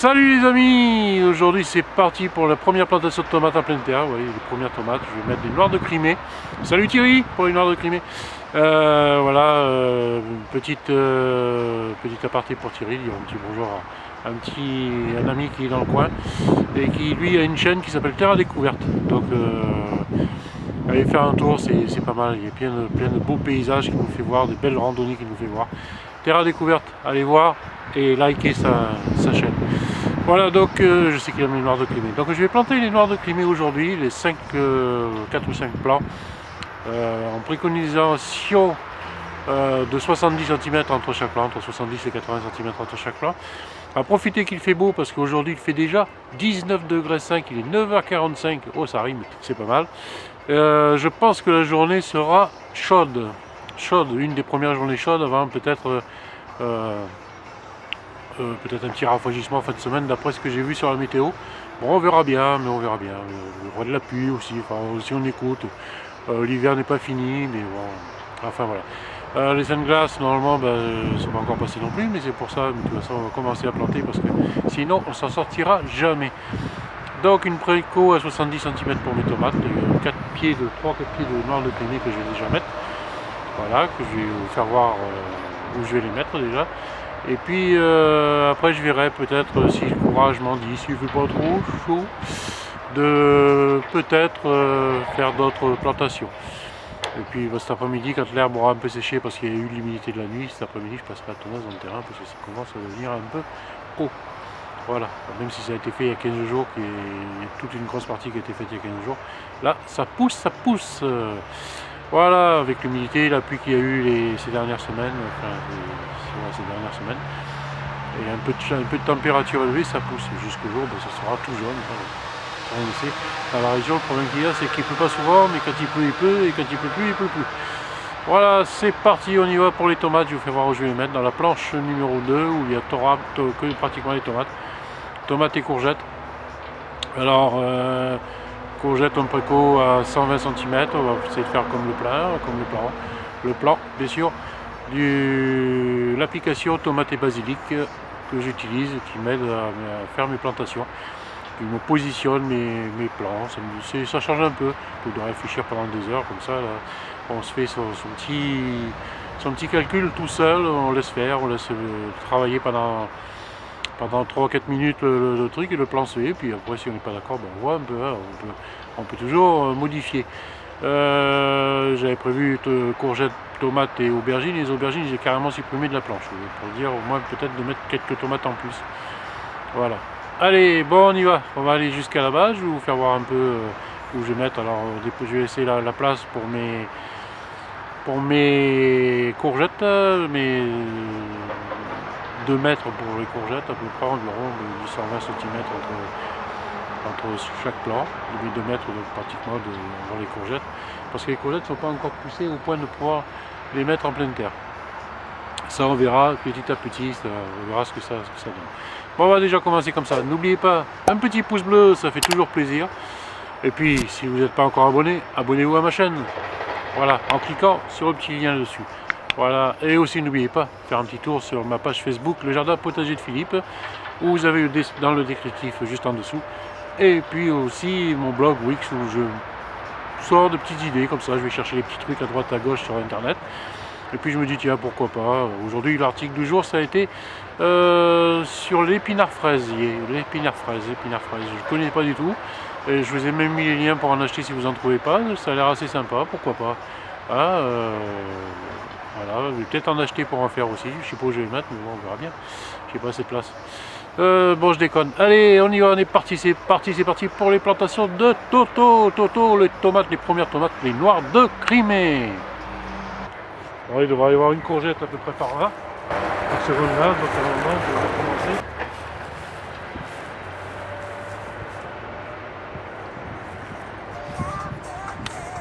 Salut les amis, aujourd'hui c'est parti pour la première plantation de tomates en pleine terre. Vous voyez les premières tomates, je vais mettre des noires de Crimée. Salut Thierry pour les noires de Crimée. Voilà, petite aparté pour Thierry, dire un petit bonjour à un ami qui est dans le coin et qui lui a une chaîne qui s'appelle Terre à Découverte. Donc allez faire un tour, c'est pas mal, il y a plein de beaux paysages qui nous fait voir, des belles randonnées qui nous fait voir. Terre à Découverte, allez voir et likez sa chaîne. Voilà, donc je sais qu'il y a les noires de Crimée. Donc je vais planter les noires de Crimée aujourd'hui, les 4 ou 5 plants, en préconisation de 70 cm entre chaque plant, entre 70 et 80 cm entre chaque plant. À profiter qu'il fait beau parce qu'aujourd'hui il fait déjà 19,5 degrés, il est 9h45, oh ça rime, c'est pas mal. Je pense que la journée sera chaude, une des premières journées chaudes avant peut-être peut-être un petit rafraîchissement en fin de semaine d'après ce que j'ai vu sur la météo. Bon, on verra bien, mais on verra bien. Il y aura de la pluie aussi, enfin, si on écoute. L'hiver n'est pas fini, mais bon, enfin voilà. Les saintes glaces, normalement, ça va encore passer non plus, mais c'est pour ça, de toute façon, on va commencer à planter parce que sinon, on s'en sortira jamais. Donc, une préco à 70 cm pour mes tomates, 3-4 pieds de noir de Crimée que je vais déjà mettre. Voilà, que je vais vous faire voir où je vais les mettre déjà. Et puis après je verrai peut-être si le courage m'en dit, s'il ne fait pas trop chaud, de peut-être faire d'autres plantations. Et puis cet après-midi, quand l'herbe aura un peu séché parce qu'il y a eu l'humidité de la nuit, cet après-midi je passerai la tondeuse dans le terrain parce que ça commence à devenir un peu haut. Voilà, même si ça a été fait il y a 15 jours, il y a toute une grosse partie qui a été faite il y a 15 jours, là ça pousse. Voilà, avec l'humidité, la pluie qu'il y a eu ces dernières semaines, et un peu de température élevée, ça pousse. Jusqu'au jour, ça sera tout jaune. Dans la région, le problème qu'il y a, c'est qu'il ne pleut pas souvent, mais quand il pleut, il pleut, et quand il pleut plus, il pleut plus. Voilà, c'est parti, on y va pour les tomates. Je vous fais voir où je vais les mettre. Dans la planche numéro 2, où il y a que pratiquement les tomates et courgettes. Alors, courgettes en préco à 120 cm, on va essayer de faire comme le plan, bien sûr, l'application tomate et basilic que j'utilise, qui m'aide à faire mes plantations. Puis je me positionne mes plants, ça change un peu, de réfléchir pendant 2 heures, comme ça, là, on se fait son petit calcul tout seul, on laisse faire, on laisse travailler pendant 3-4 minutes le truc et le plan se fait, puis après si on n'est pas d'accord, on voit un peu, hein, on peut toujours modifier. J'avais prévu courgettes, tomates et aubergines. Les aubergines, j'ai carrément supprimé de la planche, pour dire au moins peut-être de mettre quelques tomates en plus. Voilà. Allez, bon on y va, on va aller jusqu'à la base, je vais vous faire voir un peu où je vais mettre. Alors je vais laisser la place pour mes courgettes, 2 mètres pour les courgettes, à peu près environ 120 cm entre chaque plant, 2 mètres pratiquement devant les courgettes, parce que les courgettes ne sont pas encore poussées au point de pouvoir les mettre en pleine terre. Ça on verra petit à petit, on verra ce que ça donne. Bon, on va déjà commencer comme ça. N'oubliez pas, un petit pouce bleu, ça fait toujours plaisir. Et puis si vous n'êtes pas encore abonné, abonnez-vous à ma chaîne. Voilà, en cliquant sur le petit lien dessus. Voilà, et aussi n'oubliez pas, faire un petit tour sur ma page Facebook, le jardin potager de Philippe, où vous avez dans le descriptif juste en dessous. Et puis aussi mon blog Wix, où je sors de petites idées, comme ça je vais chercher les petits trucs à droite à gauche sur internet. Et puis je me dis tiens pourquoi pas, aujourd'hui l'article du jour ça a été sur l'épinard fraise, je ne connais pas du tout. Et je vous ai même mis les liens pour en acheter si vous en trouvez pas, ça a l'air assez sympa, pourquoi pas. Voilà, je vais peut-être en acheter pour en faire aussi, je sais pas où je vais le mettre, mais bon, on verra bien, j'ai pas assez de place. Bon, je déconne. Allez, on y va, on est parti, c'est parti pour les plantations de Toto, les premières tomates, les noires de Crimée. Alors, il devrait y avoir une courgette à peu près par là, par ce là, donc à un moment, je vais commencer.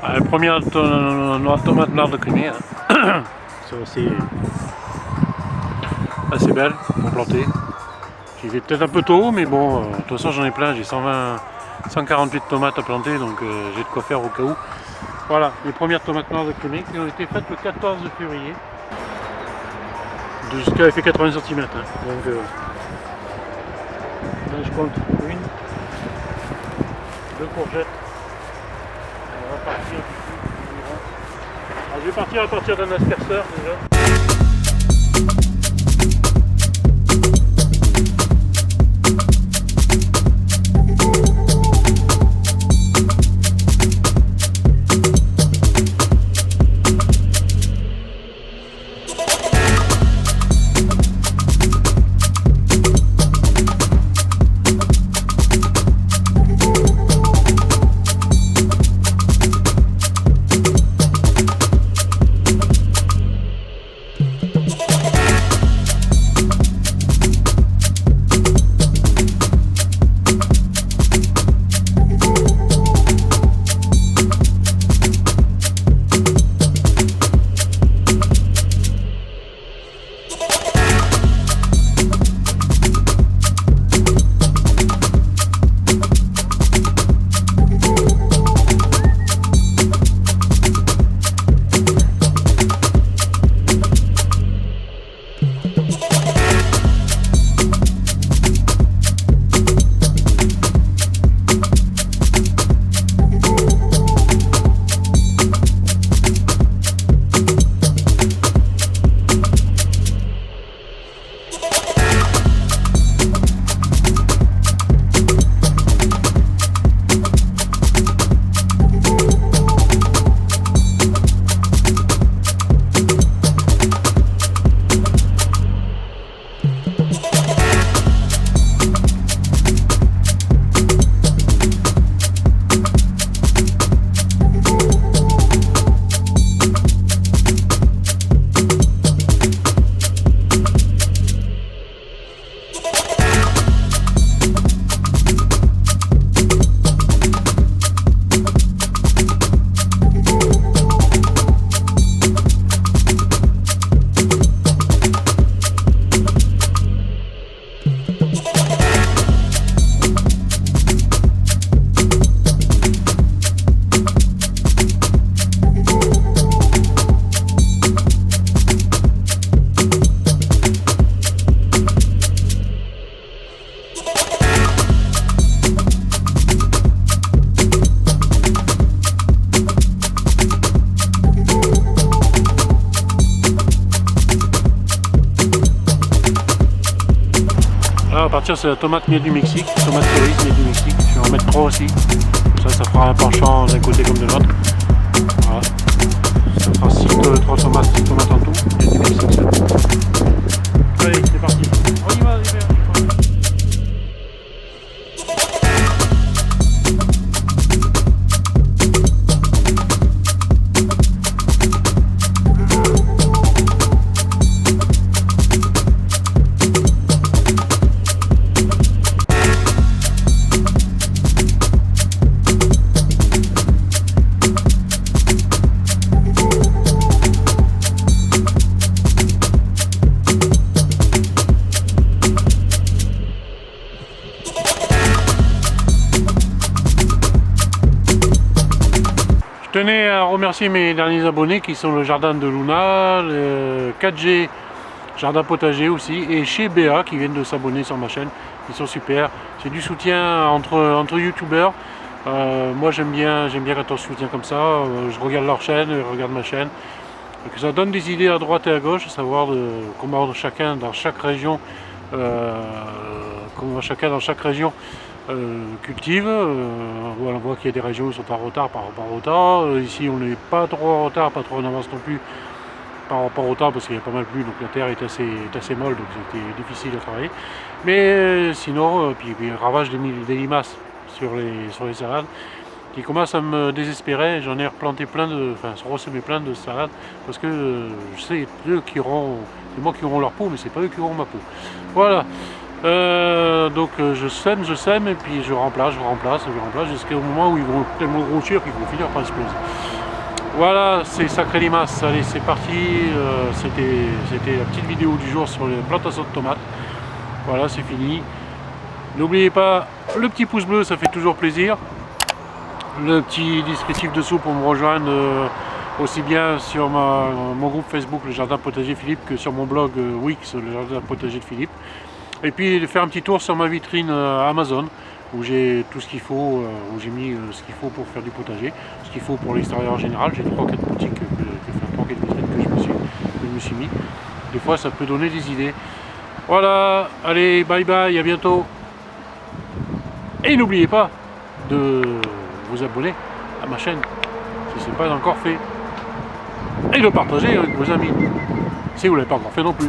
La première tomate noire de Crimée, hein. C'est assez belle pour planter. J'y vais peut-être un peu tôt, mais bon, de toute façon j'en ai plein, j'ai 148 tomates à planter, donc j'ai de quoi faire au cas où. Voilà, les premières tomates noires de Crimée qui ont été faites le 14 février. Jusqu'à fait 80 cm. Hein. Donc Là, je compte 1, 2 courgettes. On va partir du coup. Alors, je vais partir à partir d'un asperceur déjà. Là, à partir, c'est la tomate miel du Mexique, tomate cerise miel du Mexique. Je vais en mettre 3 aussi. Ça fera un penchant d'un côté comme de l'autre. Voilà. Ça fera 3 tomates, 6 tomates en tout. Miel du Mexique, ça. Allez, c'est parti. On y va, les verts. Je tenais à remercier mes derniers abonnés qui sont le Jardin de Luna, le 4G Jardin Potager aussi, et chez BA qui viennent de s'abonner sur ma chaîne. Ils sont super. C'est du soutien entre youtubeurs. Moi j'aime bien quand on se soutient comme ça. Je regarde leur chaîne, je regarde ma chaîne. Donc, ça donne des idées à droite et à gauche, à savoir comment chacun dans chaque région cultive. Voilà, on voit qu'il y a des régions qui sont en retard par rapport au temps. Ici on n'est pas trop en retard, pas trop en avance non plus par rapport au temps parce qu'il y a pas mal plu, donc la terre est assez molle, donc c'était difficile à travailler. Mais sinon, puis ravage des limaces sur les salades qui commencent à me désespérer. J'en ai replanté ressemé plein de salades parce que je sais c'est moi qui auront leur peau, mais c'est pas eux qui auront ma peau. Voilà. Donc je sème et puis je remplace jusqu'au moment où ils vont tellement grossir qu'ils vont finir par exploser. Voilà, c'est Sacré Limace. Allez, c'est parti. C'était la petite vidéo du jour sur les plantations de tomates. Voilà, c'est fini. N'oubliez pas le petit pouce bleu, ça fait toujours plaisir. Le petit descriptif dessous pour me rejoindre aussi bien sur mon groupe Facebook Le Jardin Potager Philippe que sur mon blog Wix Le Jardin Potager de Philippe. Et puis faire un petit tour sur ma vitrine Amazon, où j'ai tout ce qu'il faut, où j'ai mis ce qu'il faut pour faire du potager, ce qu'il faut pour l'extérieur en général. J'ai 3-4 boutiques, 3-4 vitrines que je me suis mis. Des fois ça peut donner des idées. Voilà, allez, bye bye, à bientôt. Et n'oubliez pas de vous abonner à ma chaîne, si ce n'est pas encore fait. Et de partager avec vos amis, si vous ne l'avez pas encore fait non plus.